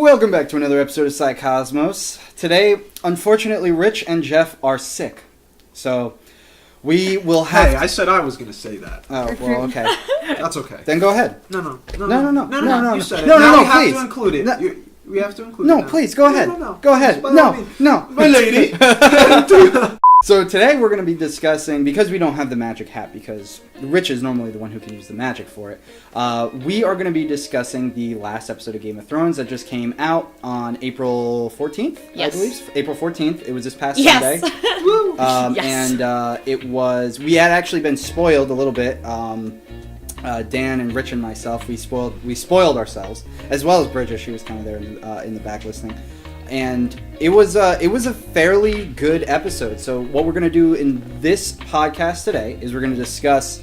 Welcome back to another episode of Psycosmos. Today, unfortunately, Rich and Jeff are sick. So, we will have... Hey, I said I was going to say that. Oh, well, okay. That's okay. Then go ahead. No. You said it. No, we have please. to include it. No. We have to include it. No, please, go ahead. No. Go ahead. No. My lady. So today we're going to be discussing, because we don't have the magic hat, because Rich is normally the one who can use the magic for it, we are going to be discussing the last episode of Game of Thrones that just came out on April 14th, yes. I believe. April 14th. It was this past yes. Sunday. Yes. And it was, we had actually been spoiled a little bit. Dan and Rich and myself, we spoiled ourselves, as well as Bridget. She was kind of there in the back listening. And it was a fairly good episode. So what we're going to do in this podcast today is we're going to discuss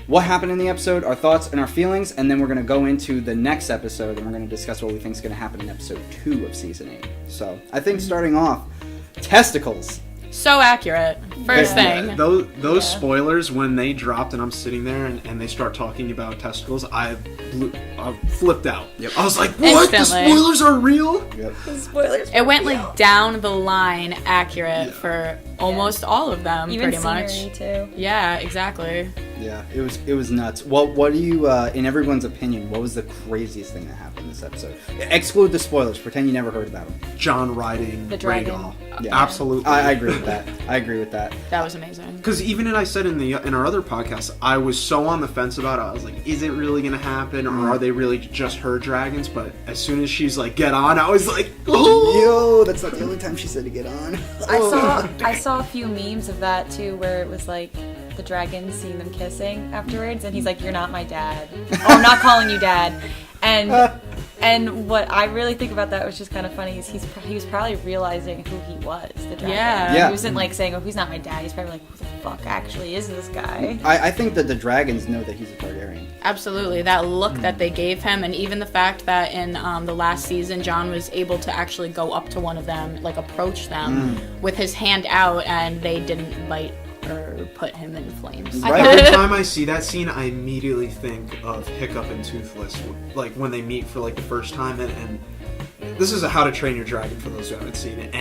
what happened in the episode, our thoughts and our feelings, and then we're going to go into the next episode and we're going to discuss what we think is going to happen in episode 2 of season 8. So I think starting off, testicles. So accurate. First thing. Those spoilers, when they dropped and I'm sitting there and they start talking about testicles, I flipped out. Yep. I was like, what? Instantly. The spoilers are real? Yep. The spoilers. It went like down the line accurate for almost all of them, Even pretty much. scenery too. Yeah, exactly. Yeah, it was nuts. What do you, in everyone's opinion, what was the craziest thing that happened in this episode? Exclude the spoilers. Pretend you never heard about them. John riding The dragon. Rhaegal. Yeah. Absolutely. I agree with that. That was amazing. Because even I said in our other podcast, I was so on the fence about it. I was like, is it really going to happen? Or are they really just her dragons? But as soon as she's like, get on, I was like, oh! Yo, that's not the only time she said to get on. I saw a few memes of that too, where it was like the dragons seeing them kissing afterwards, and he's like, "You're not my dad." Oh, I'm not calling you dad. And what I really think about that, which is kind of funny, is he was probably realizing who he was, the dragon. Yeah. He wasn't like saying, "Oh, he's not my dad." He's probably like, "Who the fuck actually is this guy?" I think that the dragons know that he's a Targaryen. Absolutely. That look that they gave him, and even the fact that in the last season, John was able to actually go up to one of them, like approach them with his hand out, and they didn't bite or put him in flames. Right. Every time I see that scene, I immediately think of Hiccup and Toothless, like when they meet for like the first time, and this is a How to Train Your Dragon for those who haven't seen it,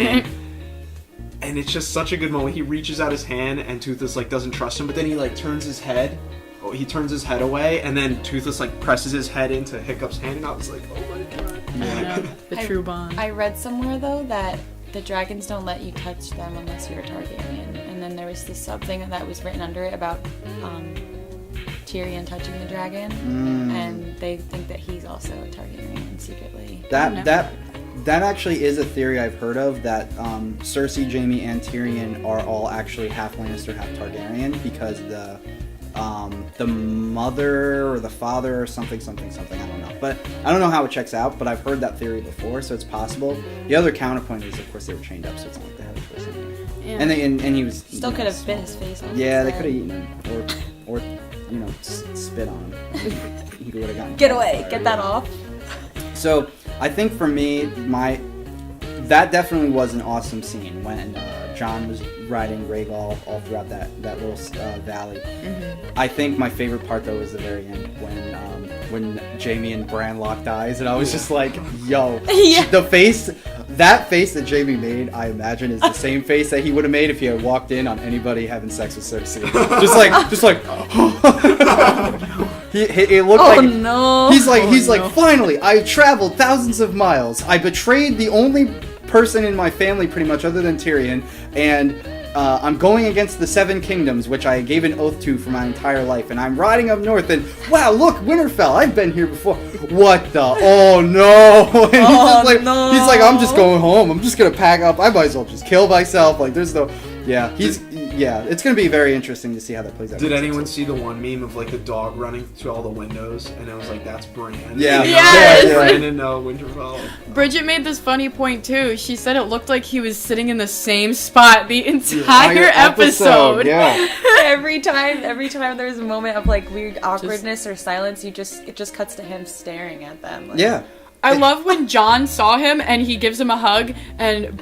and it's just such a good moment. He reaches out his hand, and Toothless like doesn't trust him, but then he like turns his head. Oh, he turns his head away, and then Toothless like presses his head into Hiccup's hand, and I was like, oh my god. Yeah, the true bond. I read somewhere though that the dragons don't let you touch them unless you're a Targaryen. And then there was this something that was written under it about Tyrion touching the dragon, and they think that he's also a Targaryen secretly. That actually is a theory I've heard of, that Cersei, Jaime, and Tyrion are all actually half Lannister, half Targaryen, because the mother or the father or something, I don't know. But I don't know how it checks out, but I've heard that theory before, so it's possible. The other counterpoint is, of course, they were chained up, so it's not like they had a choice. Yeah. And he was... Still could have bit his face off. Yeah, they could have eaten him. Or spit on him. He would have gotten... Get away! Get that off. So, I think for me, that definitely was an awesome scene when John was riding Rhaegal all throughout that little valley. I think my favorite part, though, was the very end when Jaime and Bran locked eyes, and I was just like, yo, that face that Jaime made, I imagine, is the same face that he would have made if he had walked in on anybody having sex with Cersei. just like, It looked like no. He's like, finally, I traveled thousands of miles. I betrayed the only person in my family, pretty much, other than Tyrion, and I'm going against the Seven Kingdoms, which I gave an oath to for my entire life, and I'm riding up north, and wow, look, Winterfell, I've been here before. What the? Oh no! And no. He's like, I'm just going home. I'm just gonna pack up. I might as well just kill myself. Like, there's no. Yeah, it's going to be very interesting to see how that plays out. Did anyone see the one meme of like the dog running through all the windows, and it was like, that's Bran? Yeah. Yes! Bran in Winterfell. Bridget made this funny point too. She said it looked like he was sitting in the same spot the entire episode. Yeah. Every time there's a moment of like weird awkwardness or silence, it just cuts to him staring at them. Like, Yeah. I love when John saw him and he gives him a hug, and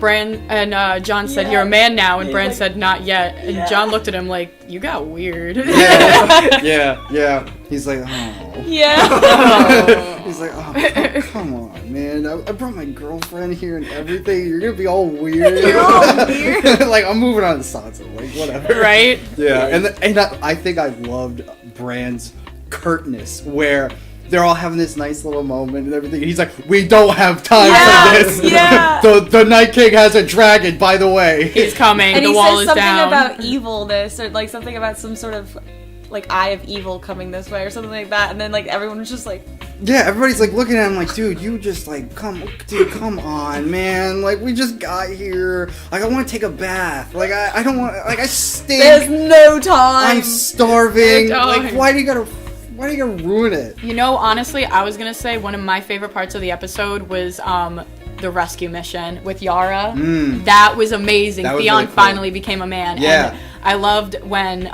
John said, "You're a man now," and Bran said, "Not yet." And John looked at him like, "You got weird." Yeah. He's like, oh. Yeah. He's like, oh, come on, man, I brought my girlfriend here and everything. You're gonna be all weird. You're all weird. Like, I'm moving on to Sansa. Like, whatever. Right? Yeah, and I think I loved Bran's curtness, where they're all having this nice little moment and everything. And he's like, we don't have time for this. Yeah. The Night King has a dragon, by the way. He's coming. And the he wall says is something down. about evilness, or like something about some sort of like eye of evil coming this way, or something like that. And then like everyone was just like, Yeah, everybody's like looking at him like, dude, you just like, come on, man. Like, we just got here. Like, I want to take a bath. Like, I don't want, like, I stink. there's no time. I'm starving. No time. Like, why do you gotta ruin it? You know, honestly, I was gonna say one of my favorite parts of the episode was the rescue mission with Yara. That was amazing. That was Theon really cool. finally became a man. Yeah. And I loved when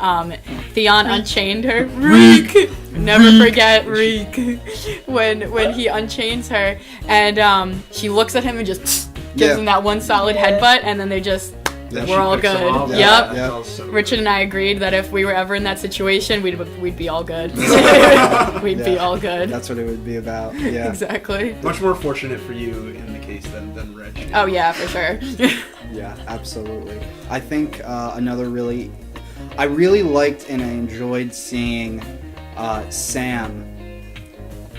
Theon unchained her. Reek! Never forget Reek. When he unchains her and she looks at him and just gives him that one solid headbutt, and then they just Then we're she all picks him good. up. Yep. That was so good. Richard and I agreed that if we were ever in that situation, we'd be all good. We'd be Yeah. all good. That's what it would be about. Yeah. Exactly. Much more fortunate for you in the case than Reg. Oh yeah, for sure. Yeah, absolutely. I think another I really liked and I enjoyed seeing Sam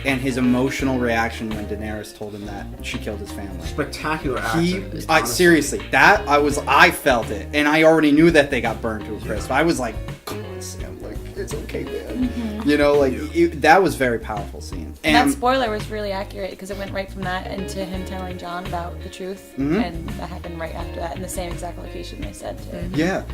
and his emotional reaction when Daenerys told him that she killed his family. Spectacular acting. honestly. Seriously, I felt it, and I already knew that they got burned to a crisp. I was like, come on, Sam, like, it's okay, man. You know, like, that was a very powerful scene. And that spoiler was really accurate because it went right from that into him telling Jon about the truth, and that happened right after that in the same exact location they said too. Yeah.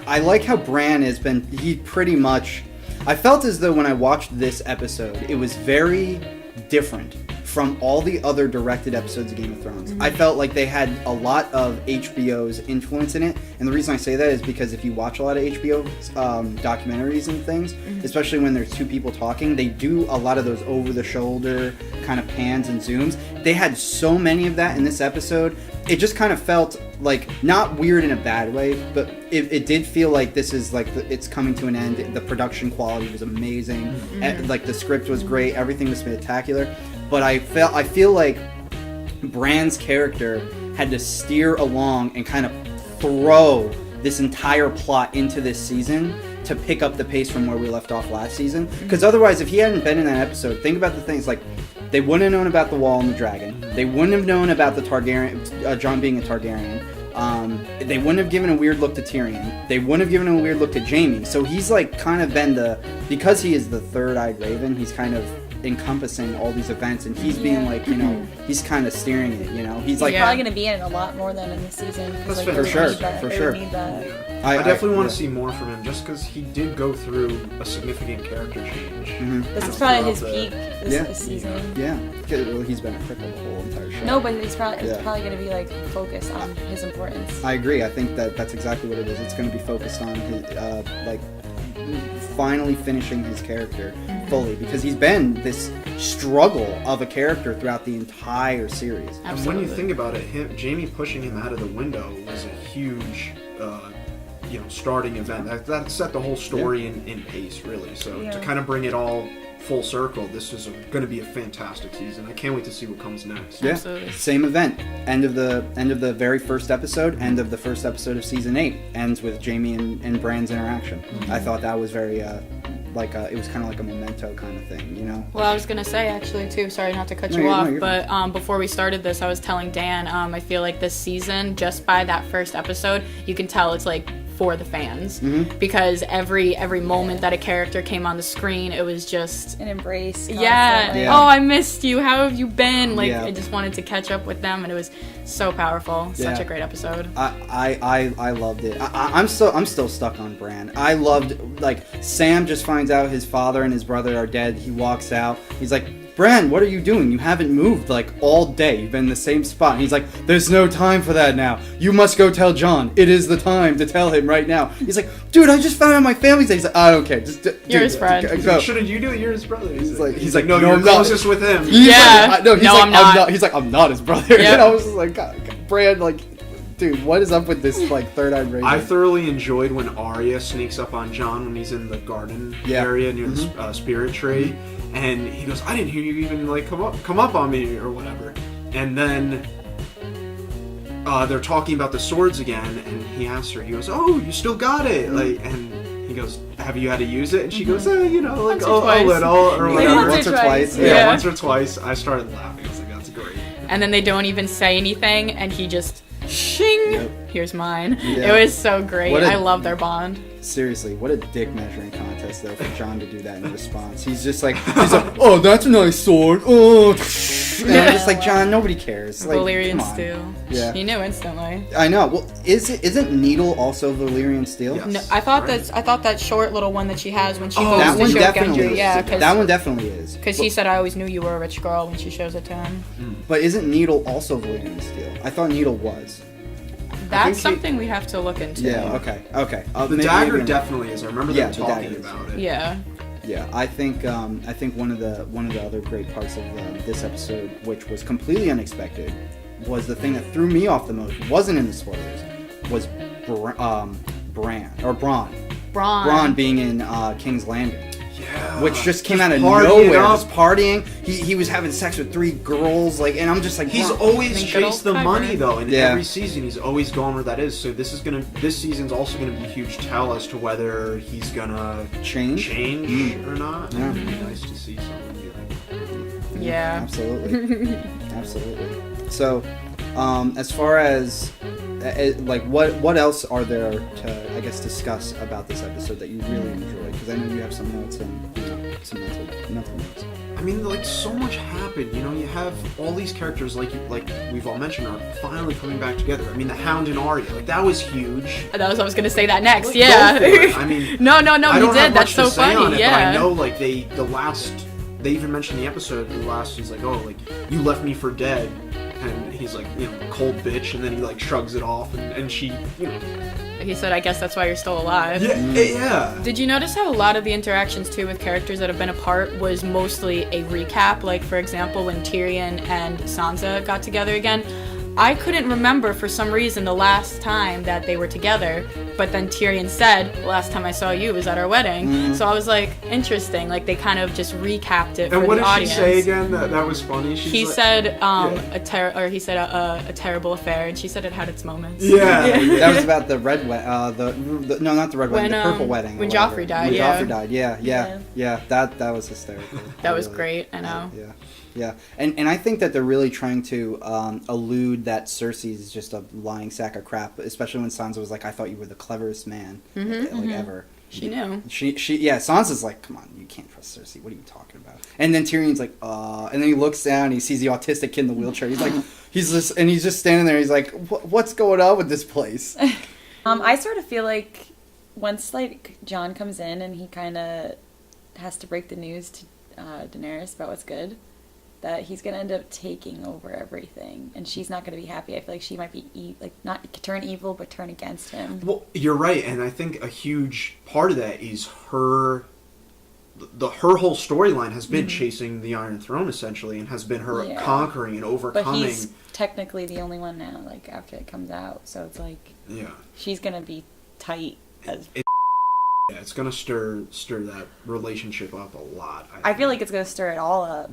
I like how Bran has been. He pretty much. I felt as though when I watched this episode, it was very different from all the other directed episodes of Game of Thrones. I felt like they had a lot of HBO's influence in it, and the reason I say that is because if you watch a lot of HBO documentaries and things, especially when there's two people talking, they do a lot of those over-the-shoulder kind of pans and zooms. They had so many of that in this episode. It just kind of felt like, not weird in a bad way, but it did feel like this is like it's coming to an end. The production quality was amazing. Like, the script was great. Everything was spectacular. But I feel like Bran's character had to steer along and kind of throw this entire plot into this season to pick up the pace from where we left off last season. Because otherwise, if he hadn't been in that episode, think about the things like, they wouldn't have known about the Wall and the Dragon. They wouldn't have known about the Targaryen, Jon being a Targaryen. They wouldn't have given a weird look to Tyrion. They wouldn't have given a weird look to Jaime. So he's like kind of been because he is the third-eyed raven, he's kind of encompassing all these events, and he's being like, you know, he's kind of steering it, you know. He's like, Probably going to be in it a lot more than in this season. That's Like, fair. they For sure, need that. for They sure. need that. I definitely want to see more from him, just because he did go through a significant character change. This is probably his Throughout peak the- this season. Yeah, well, he's been a cripple the whole entire show. No, but it's probably Yeah. going to be like focused on his importance. I agree. I think that's exactly what it is. It's going to be focused on his, like, finally finishing his character fully, because he's been this struggle of a character throughout the entire series. And when you think about it, Jaime pushing him out of the window was a huge, starting event. That set the whole story in pace, really. So to kind of bring it all full circle, this is going to be a fantastic season. I can't wait to see what comes next. Yeah, Absolutely. same event. End of the very first episode. End of the first episode of season 8 ends with Jaime and Bran's interaction. I thought that was very it was kind of like a memento kind of thing, you know. Well, I was gonna say actually too. Sorry not to cut No, you you're- no, off, you're but before we started this, I was telling Dan. I feel like this season, just by that first episode, you can tell it's like for the fans, because every moment that a character came on the screen, it was just An embrace. yeah. constantly. Oh, I missed you. How have you been? Like, Yeah. I just wanted to catch up with them, and it was so powerful. Such Yeah. a great episode. I loved it. I'm still stuck on Bran. I loved, like, Sam just finds out his father and his brother are dead. He walks out. He's like, Bran, what are you doing? You haven't moved, like, all day. You've been in the same spot. And he's like, there's no time for that now. You must go tell Jon. It is the time to tell him right now. He's like, dude, I just found out my family's dead. He's like, I don't care. Just You're his friend. Go. Shouldn't you do it? You're his brother. He's like, no, no, you're I'm not. closest with him. He's Yeah. like, no, he's No, like, I'm not. He's like, I'm not his brother. Yeah. And I was just like, God, Bran, like, dude, what is up with this, like, third-eyed raven? I thoroughly enjoyed when Arya sneaks up on Jon when he's in the garden area near the spirit tree, And he goes, I didn't hear you even like come up on me or whatever. And then they're talking about the swords again, and he asks her, he goes, oh, you still got it, like, and he goes, have you had to use it? And she goes, you know, like Once or twice. a little or Like, whatever. once or twice. Yeah, once or twice. I started laughing. I was like, that's great. And then they don't even say anything, and he just shing. Yep. Here's mine. Yeah. It was so great. What a- I love their bond. Seriously, what a dick measuring contest though for John to do that in response. He's like, oh, that's a nice sword. Oh, and I'm just like, John, nobody cares. Like, Valyrian come on. steel. Yeah. He knew instantly. I know. Well, isn't Needle also Valyrian steel? Yeah. No, I thought Right. that short little one that she has when she Oh, goes That to one show definitely Gendry. is. Yeah, That one definitely is. because he said, I always knew you were a rich girl when she shows it to him. But isn't Needle also Valyrian steel? I thought Needle was. That's he- something we have to look into. Yeah. Okay. The dagger definitely is. I remember Yeah, them the talking dagger is. about it. Yeah. Yeah, I think one of the other great parts of this episode, which was completely unexpected, was the thing that threw me off the most. Wasn't in the spoilers. Was Braun being in King's Landing, Yeah. which just came out of partying nowhere. up. Just partying. He was having sex with 3 girls, like, and I'm just like, He's Braun. always Think good chased the old money Kyber. though. In Yeah. every season, he's always gone where that is. So this season's also gonna be a huge tell as to whether he's gonna change. or not. Yeah. It'd be nice to see someone be like, Yeah. Absolutely. Absolutely. So, as far as like what else are there to, I guess, discuss about this episode that you really enjoyed? Because I know you have some notes and some mental notes. I mean, like, so much happened. You know, you have all these characters, like we've all mentioned, are finally coming back together. I mean, the Hound and Arya, like, that was huge. I was going to say that next. Like, Yeah. go for it. I mean, no, I you don't did. have That's much so to say on funny. it, Yeah. But I know, like, they even mentioned the episode, the last, he's like, oh, like, you left me for dead. And he's like, you know, cold bitch, and then he, like, shrugs it off, and she, you know. He said, I guess that's why you're still alive. Yeah. Did you notice how a lot of the interactions, too, with characters that have been apart was mostly a recap? Like, for example, when Tyrion and Sansa got together again, I couldn't remember for some reason the last time that they were together, but then Tyrion said, the last time I saw you was at our wedding. So I was like, interesting. Like, they kind of just recapped it And for what the did audience. she say again? That was funny. She's He like, said, yeah. he said a terrible affair, and she said it had its moments. Yeah. That was about the red wedding. No, not the red wedding. The purple wedding. When or whatever. Joffrey died, When yeah. Joffrey died. Yeah. That was hysterical. That was Really. great, I know. Yeah. And I think that they're really trying to allude that Cersei's just a lying sack of crap, especially when Sansa was like, I thought you were the cleverest man ever. She knew. Yeah, Sansa's like, come on, you can't trust Cersei. What are you talking about? And then Tyrion's like, and then he looks down and he sees the autistic kid in the wheelchair. He's like, he's just standing there. He's like, what's going on with this place? I sort of feel like once like Jon comes in and he kind of has to break the news to Daenerys about what's good, that he's gonna end up taking over everything, and she's not gonna be happy. I feel like she might be not turn evil, but turn against him. Well, you're right, and I think a huge part of that is her whole storyline has been chasing the Iron Throne essentially, and has been her conquering and overcoming. But he's technically the only one now. Like after it comes out, so it's like she's gonna be tight as. Yeah, it's gonna stir that relationship up a lot. I feel like it's gonna stir it all up.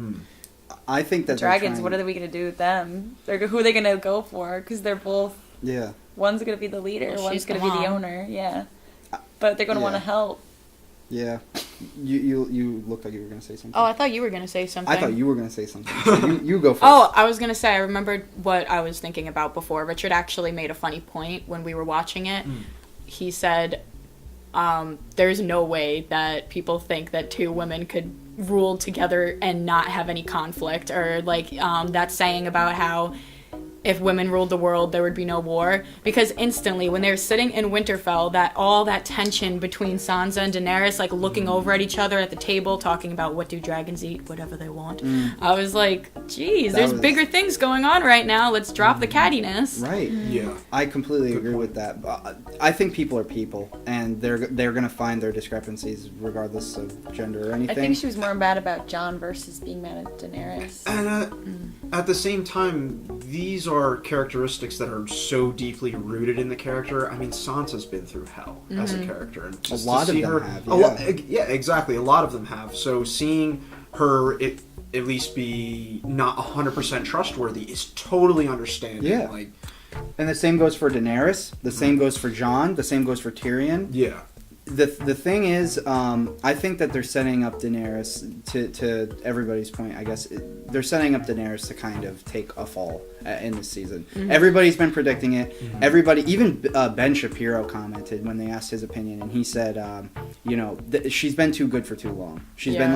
I think that Dragons. What are we gonna do with them? Who are they gonna go for? Because they're both. Yeah. One's gonna be the leader. Well, one's she's gonna the be the mom. owner. Yeah. But they're gonna want to help. Yeah. You looked like you were gonna say something. Oh, I thought you were going to say something. I thought you were gonna say something. So you go first. Oh, I was going to say, I remembered what I was thinking about before. Richard actually made a funny point when we were watching it. He said, there's no way that people think that 2 women could rule together and not have any conflict. Or, like, that saying about how if women ruled the world, there would be no war. Because instantly, when they were sitting in Winterfell, all that tension between Sansa and Daenerys, like, looking over at each other at the table, talking about what do dragons eat, whatever they want. I was like, geez, there's bigger things going on right now. Let's drop the cattiness. Right. Yeah. I completely agree point. with that. I think people are people, and they're gonna find their discrepancies regardless of gender or anything. I think she was more mad about Jon versus being mad at Daenerys. And at the same time, these are characteristics that are so deeply rooted in the character. I mean, Sansa's been through hell as a character. And A lot of them have, yeah, exactly. A lot of them have. So seeing at least be not 100% trustworthy is totally understanding. Yeah. Like, And the same goes for Daenerys. The same goes for Jon. The same goes for Tyrion. yeah. The thing is, I think that they're setting up Daenerys to everybody's point. I guess they're setting up Daenerys to kind of take a fall in this season. Mm-hmm. Everybody's been predicting it. Mm-hmm. Everybody, even Ben Shapiro commented when they asked his opinion, and he said, she's been too good for too long. She's been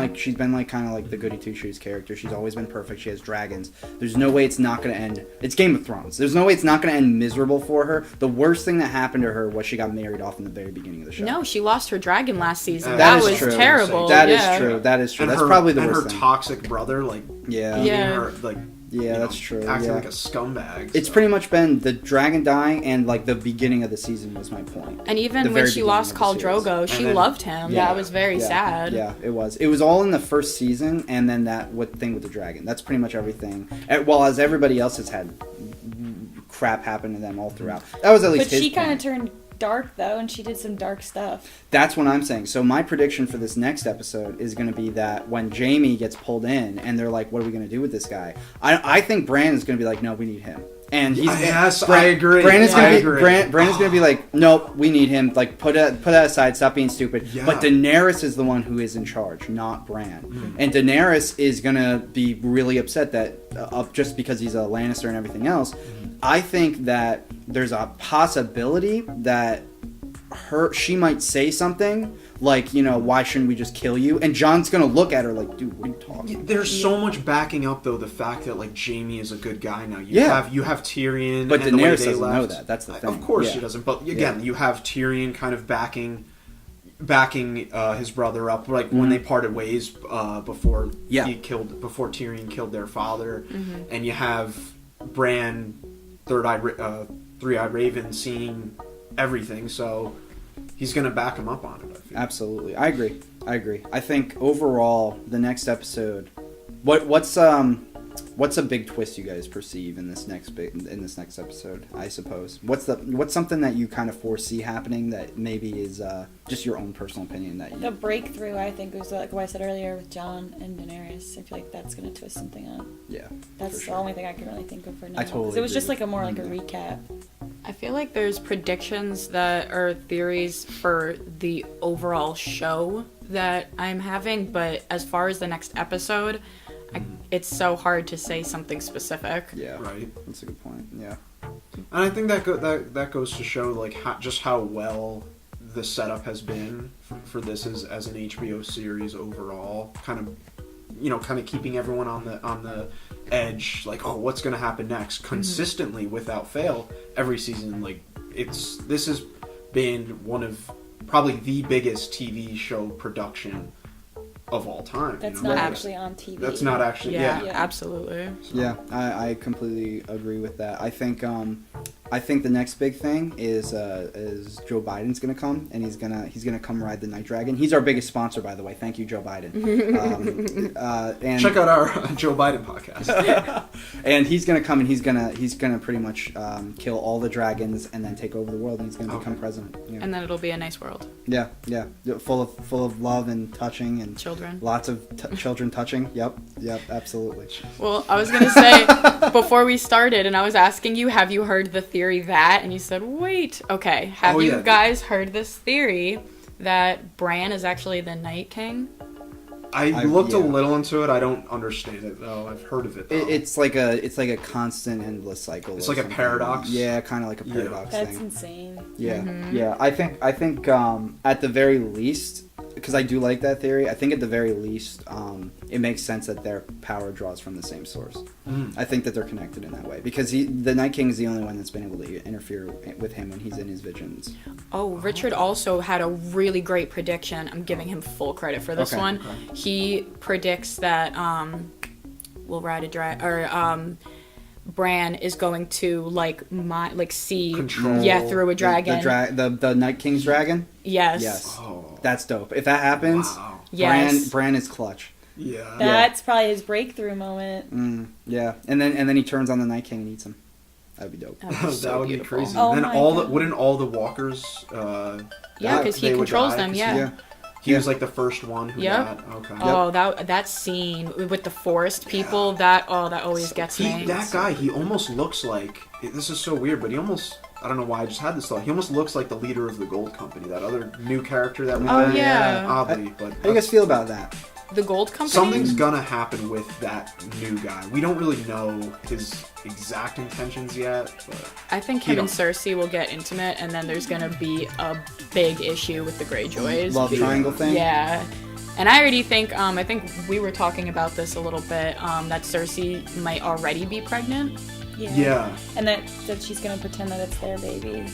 like kind of like the goody two shoes character. She's always been perfect. She has dragons. There's no way it's not going to end. It's Game of Thrones. There's no way it's not going to end miserable for her. The worst thing that happened to her was she got married off in the very beginning of the show. No, she lost her dragon last season. That That is was true. terrible. That is yeah. true. That is true. And That's her, probably the and worst her thing. toxic brother, like, Yeah. beating Yeah. her, like, Yeah, that's true. acting Yeah. like a scumbag. It's so. pretty much been the dragon dying and like the beginning of the season was my point. And The even when very she beginning lost of the Khal series. Drogo, she And then- loved him. Yeah. That was very sad. Yeah, it was. It was all in the first season, and then that thing with the dragon. That's pretty much everything. Well, as everybody else has had crap happen to them all throughout. That was at least But his she kind of point. turned dark though, and she did some dark stuff. That's what I'm saying. So my prediction for this next episode is going to be that when Jaime gets pulled in, and they're like, "What are we going to do with this guy?" I think Bran is going to be like, "No, we need him." And he's Yes, I agree. Bran is I going to be agree. Bran is going to be like, "Nope, we need him. Like put that aside. Stop being stupid." Yeah. But Daenerys is the one who is in charge, not Bran. And Daenerys is going to be really upset that just because he's a Lannister and everything else. I think that there's a possibility that she might say something like, why shouldn't we just kill you? And Jon's gonna look at her like, dude, what are you talking about? There's so much backing up though the fact that like Jaime is a good guy now. You Yeah. have Tyrion, But and the way Daenerys they doesn't know left. that. That's the thing. Of course Yeah. she doesn't. But again, you have Tyrion kind of backing his brother up, like when they parted ways before Tyrion killed their father, and you have Bran, Three-Eyed Raven seeing everything, so he's gonna back him up on it. I feel. Absolutely, I agree. I think overall, the next episode, what's a big twist you guys perceive in this next episode? I suppose. What's something that you kind of foresee happening that maybe is just your own personal opinion that The you. breakthrough, I think, was like what I said earlier with Jon and Daenerys. I feel like that's gonna twist something up. Yeah. That's for the sure. only thing I can really think of for now. I totally 'Cause it was agree just like a with- more like a recap. I feel like there's predictions that are theories for the overall show that I'm having, but as far as the next episode, it's so hard to say something specific. Yeah. Right. That's a good point. Yeah. And I think that goes to show like how well the setup has been for this as an HBO series overall. Kind of keeping everyone on the edge, like, oh, what's going to happen next? Consistently, without fail, every season. Like this has been one of probably the biggest TV show production of all time. That's you know? not Like, actually on TV. That's not actually. Yeah, Yeah. absolutely. Yeah, I completely agree with that. I think the next big thing is Joe Biden's gonna come, and he's gonna come ride the Night Dragon. He's our biggest sponsor, by the way. Thank you, Joe Biden. And Check out our Joe Biden podcast. and he's gonna come, and he's gonna pretty much kill all the dragons and then take over the world, and he's gonna become president. Yeah. And then it'll be a nice world. Yeah, full of love and touching and Children. Lots of children touching. Yep, absolutely. Well, I was going to say, before we started, and I was asking you, have you heard the theory that? And you said, wait, okay. Have you guys heard this theory that Bran is actually the Night King? I looked a little into it. I don't understand it though. I've heard of it. Though. It's like a constant endless cycle. It's or like a something. paradox? Yeah, kind of like a paradox That's thing. insane. Yeah, yeah. I think at the very least, because I do like that theory. I think at the very least, it makes sense that their power draws from the same source. I think that they're connected in that way because the Night King is the only one that's been able to interfere with him when he's in his visions. Oh, Richard also had a really great prediction. I'm giving him full credit for this one. Okay. He predicts that we'll ride a Bran is going to see Control through a dragon. The Night King's dragon. Yes. Yes. Oh. That's dope. If that happens, Wow. Yes. Bran is clutch. Yeah. That's probably his breakthrough moment. Yeah, and then he turns on the Night King and eats him. That'd be dope. That'd be so that would beautiful. be crazy. Oh then my God. wouldn't all the walkers? Yeah, because he they would controls die? them. 'Cause Yeah. He was like the first one who Yep. got... Okay. Oh, that scene with the forest people, that always gets me. That guy, he almost looks like... This is so weird, but he almost... I don't know why I just had this thought. He almost looks like the leader of the Gold Company, that other new character that we met. Yeah. Oddly, but... How do you guys feel about that? The Gold Company? Something's gonna happen with that new guy. We don't really know his exact intentions yet, but... I think him and Cersei will get intimate, and then there's gonna be a big issue with the Greyjoys. Love triangle thing? Yeah. And I already think, I think we were talking about this a little bit, that Cersei might already be pregnant. Yeah. And that she's gonna pretend that it's their baby.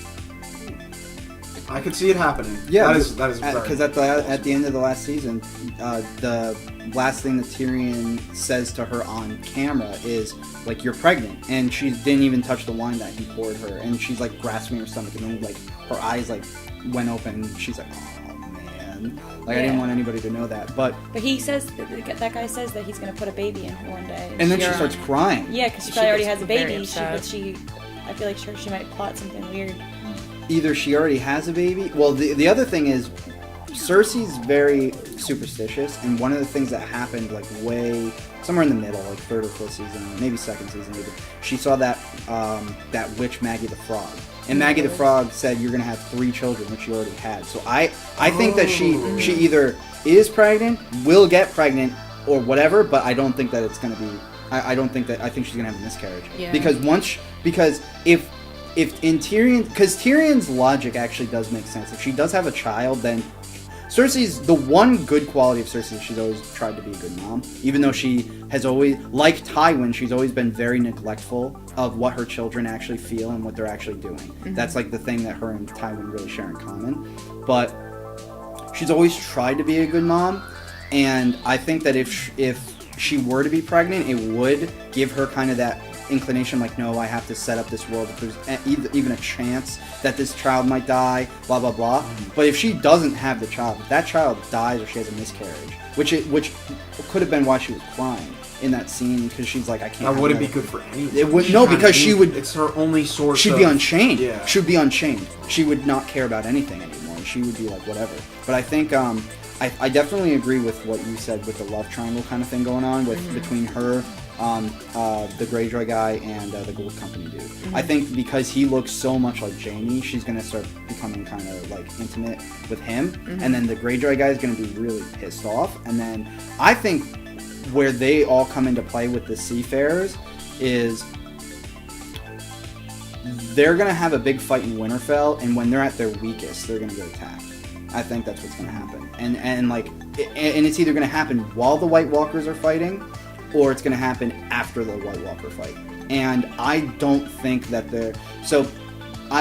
I could see it happening. Yeah, that is because at the end of the last season, the last thing that Tyrion says to her on camera is like, "You're pregnant," and she didn't even touch the wine that he poured her, and she's like grasping her stomach, and then like her eyes like went open, and she's like, "Oh man!" Like I didn't want anybody to know that, but he says that guy says that he's gonna put a baby in her one day, and then she starts crying. Yeah, because she probably already has a baby. I feel like she might plot something weird. Either she already has a baby. Well, the other thing is, Cersei's very superstitious, and one of the things that happened like way somewhere in the middle, like third or fourth season, maybe second season even, she saw that that witch Maggie the Frog, and Maggie the Frog said you're gonna have 3 children, which she already had. So I think that she either is pregnant, will get pregnant, or whatever, but I don't think that it's gonna be. I think she's gonna have a miscarriage. Yeah. Because if in Tyrion, because Tyrion's logic actually does make sense. If she does have a child, then Cersei's, the one good quality of Cersei is she's always tried to be a good mom, even though she has always, like Tywin, she's always been very neglectful of what her children actually feel and what they're actually doing. Mm-hmm. That's like the thing that her and Tywin really share in common. But she's always tried to be a good mom, and I think that if she were to be pregnant, it would give her kind of that inclination, like, no, I have to set up this world if there's even a chance that this child might die, blah blah blah. But if she doesn't have the child, if that child dies or she has a miscarriage, which could have been why she was crying in that scene, because she's like, I can't. That wouldn't be good for anyone. It would because she would. It's her only source. She'd be unchained. Yeah. She'd be unchained. She would not care about anything anymore. She would be like whatever. But I think I definitely agree with what you said with the love triangle kind of thing going on with between her, the Greyjoy guy, and the Gold Company dude. I think because he looks so much like Jaime, she's gonna start becoming kind of like intimate with him, and then the Greyjoy guy is gonna be really pissed off. And then I think where they all come into play with the Seafarers is they're gonna have a big fight in Winterfell, and when they're at their weakest, they're gonna get attacked. I think that's what's gonna happen, and it's either gonna happen while the White Walkers are fighting, or it's gonna happen after the White Walker fight. And I don't think that they're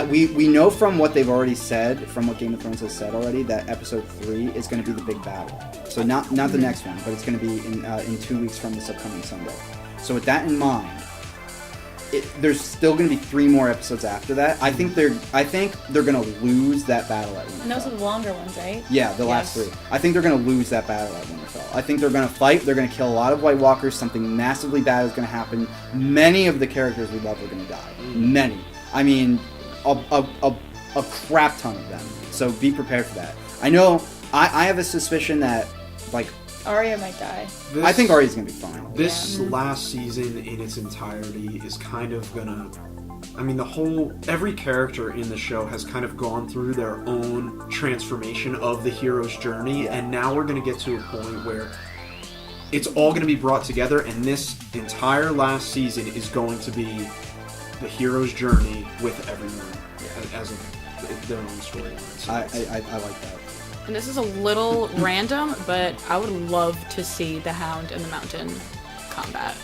we know from what they've already said, from what Game of Thrones has said already, that episode 3 is gonna be the big battle. So not the next one, but it's gonna be in 2 weeks from this upcoming Sunday. So with that in mind, there's still going to be 3 more episodes after that. I think they're going to lose that battle at Winterfell. And those are the longer ones, right? Yeah, the last 3. I think they're going to lose that battle at Winterfell. I think they're going to fight. They're going to kill a lot of White Walkers. Something massively bad is going to happen. Many of the characters we love are going to die. Many. I mean, a crap ton of them. So be prepared for that. I know. I have a suspicion that like Arya might die. I think Arya's gonna be fine. This last season in its entirety is kind of gonna... I mean, every character in the show has kind of gone through their own transformation of the hero's journey, and now we're gonna get to a point where it's all gonna be brought together, and this entire last season is going to be the hero's journey with everyone as their own storyline. So I like that. And this is a little random, but I would love to see the Hound and the Mountain combat.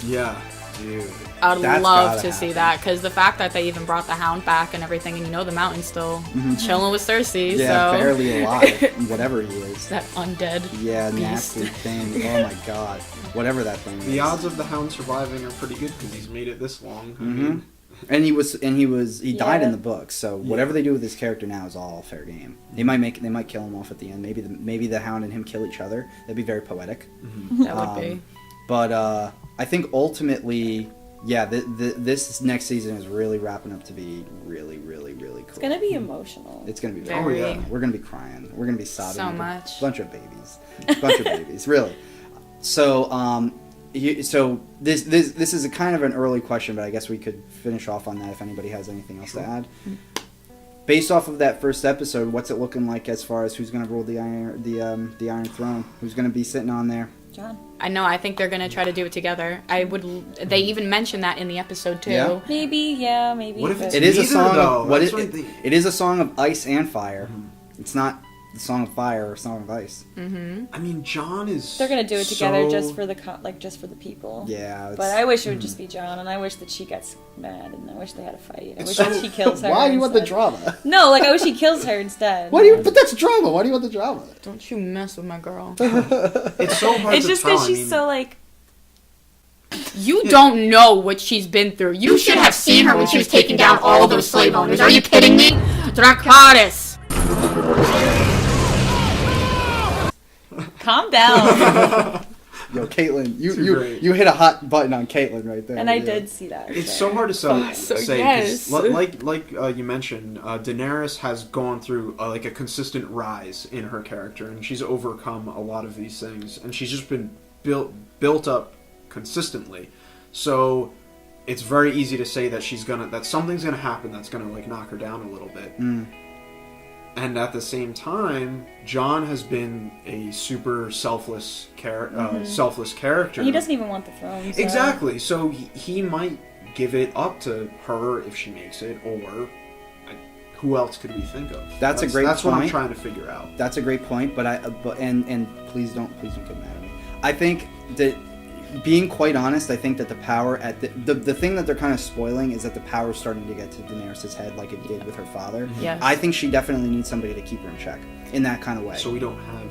Yeah, dude. I would That's love gotta to see happen. that, because the fact that they even brought the Hound back and everything, and the Mountain's still chilling with Cersei, Yeah, so... barely alive, whatever he is. That undead Yeah, beast. nasty thing. Oh my god. Whatever that thing is. The odds of the Hound surviving are pretty good because he's made it this long. I mean, And he died in the book, so whatever they do with his character now is all fair game. They might kill him off at the end. Maybe the Hound and him kill each other. That'd be very poetic. That would be. But I think ultimately yeah, this next season is really wrapping up to be really, really, really cool. It's gonna be emotional. It's gonna be Very. Oh, yeah. We're gonna be crying. We're gonna be sobbing. So like much. A bunch of babies, really. So, so this is a kind of an early question, but I guess we could finish off on that if anybody has anything else to add. Based off of that first episode, what's it looking like as far as who's gonna rule the Iron Throne? Who's gonna be sitting on there? John. I know. I think they're gonna try to do it together. They even mentioned that in the episode too. Yeah. Maybe. What if but- it's It is a neither, song though? of what That's it, what it is a song of ice and fire. It's not the song of fire or song of ice. I mean, John is. They're gonna do it together so- just for the just for the people. Yeah, it's- But I wish it would just be John, and I wish that she gets mad, and I wish they had a fight. I It's wish so- that he kills her. Why do you want the instead. drama? No, like I wish he kills her instead. Why do you? But that's drama. Why do you want the drama? Don't you mess with my girl. It's so hard It's to just tell. because I she's mean, so like. You don't know what she's been through. You should have seen her when she was taking down all those slave owners. Are you kidding me? Dracarys! Calm down. Yo, Caitlyn, Too great. you hit a hot button on Caitlyn right there. And I Yeah. did see that. It's so hard to say. So, 'Cause yes. like you mentioned, Daenerys has gone through like a consistent rise in her character, and she's overcome a lot of these things, and she's just been built up consistently. So it's very easy to say that that something's gonna happen that's gonna like knock her down a little bit. And at the same time, John has been a super selfless character. And he doesn't even want the throne. So. Exactly. So he might give it up to her if she makes it, or who else could we think of? That's a great That's what I'm point. trying to figure out. That's a great point, but and please don't get mad at me. I think that, being quite honest, I think that the power at the thing that they're kind of spoiling is that the power is starting to get to Daenerys' head like it did with her father. Yes. I think she definitely needs somebody to keep her in check in that kind of way. So we don't have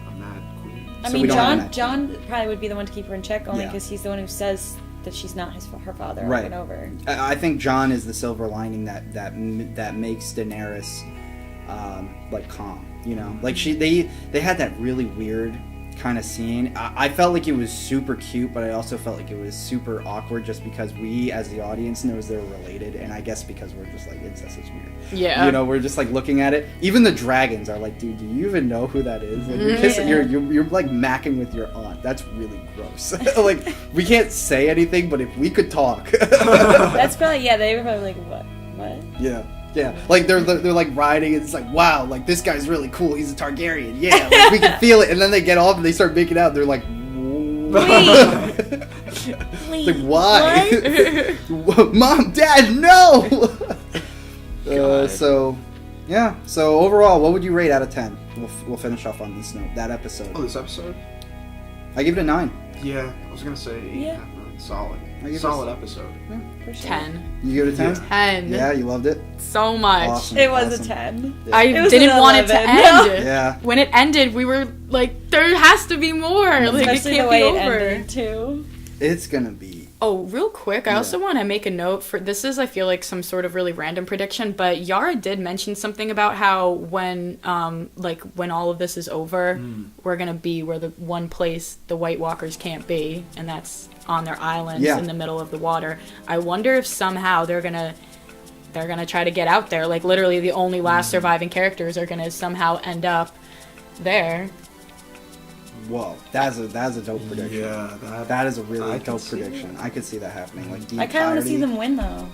a mad queen. I So mean, we don't have John that. probably would be the one to keep her in check, only Yeah. because he's the one who says that she's not her father Right. over and over. I think John is the silver lining that makes Daenerys like calm. You know, like they had that really weird kind of scene. I felt like it was super cute, but I also felt like it was super awkward just because we as the audience knows they're related, and I guess because we're just like, incest is weird. Yeah. You know, we're just like looking at it. Even the dragons are like, dude, do you even know who that is? Like, you're kissing, Yeah. you're like macking with your aunt. That's really gross. Like, we can't say anything, but if we could talk. That's probably they were probably like what? Yeah. Yeah, like they're like riding, and it's like, wow, like this guy's really cool. He's a Targaryen. Yeah, like, we can feel it. And then they get off and they start making out. And they're like, Wait, like why? Mom, Dad, no. So, yeah. So overall, what would you rate out of 10? We'll finish off on this note. That episode. Oh, this episode? I give it a 9. Yeah, I was gonna say 8.5, Yeah. 9. Solid. I give it Solid a- episode. for sure. 10. You give it a 10? 10. Yeah, you loved it. So much. Awesome. It was awesome. a 10. I It was didn't an want it to 11. end. Yeah. When it ended, we were like, there has to be more. Like, Especially it the can't way be it over. ended too. It's gonna be. Oh, real quick, I also want to make a note for this is I feel like some sort of really random prediction, but Yara did mention something about how when when all of this is over, we're going to be where the one place the White Walkers can't be, and that's on their islands Yeah. in the middle of the water. I wonder if somehow they're going to try to get out there. Like literally the only last surviving characters are going to somehow end up there. Whoa, that's a dope prediction. Yeah, That is a really I can dope see prediction. I could see that happening. Like deep I kind of want to see pirating. them win though.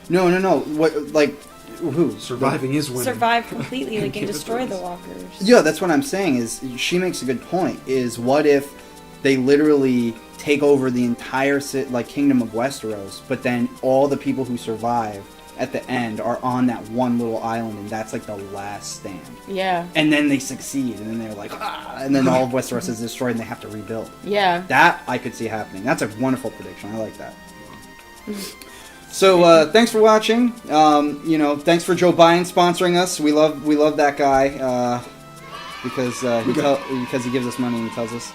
No. What? Like who? surviving is winning. Survive completely, like, Keep and it destroy the close. walkers. Yeah, that's what I'm saying. Is she makes a good point? Is what if they literally take over the entire kingdom of Westeros, but then all the people who survive at the end are on that one little island, and that's like the last stand. Yeah. And then they succeed, and then they're like, and then all of Westeros is destroyed, and they have to rebuild. Yeah. That I could see happening. That's a wonderful prediction. I like that. So thanks for watching. Thanks for Joe Biden sponsoring us. We love that guy because he gives us money and he tells us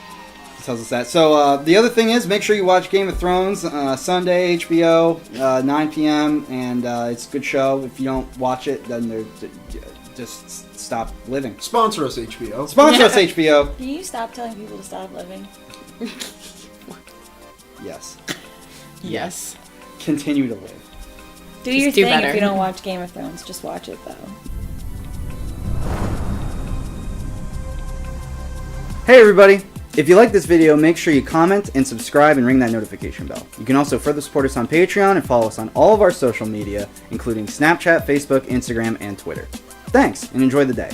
that. So the other thing is, make sure you watch Game of Thrones Sunday, HBO, 9 p.m. and it's a good show. If you don't watch it, then just stop living. Sponsor us, HBO. Sponsor us, HBO. Can you stop telling people to stop living? Yes. Yes. Continue to live. Do Just your do thing better. if you don't watch Game of Thrones. Just watch it, though. Hey everybody! If you like this video, make sure you comment and subscribe and ring that notification bell. You can also further support us on Patreon and follow us on all of our social media, including Snapchat, Facebook, Instagram, and Twitter. Thanks, and enjoy the day.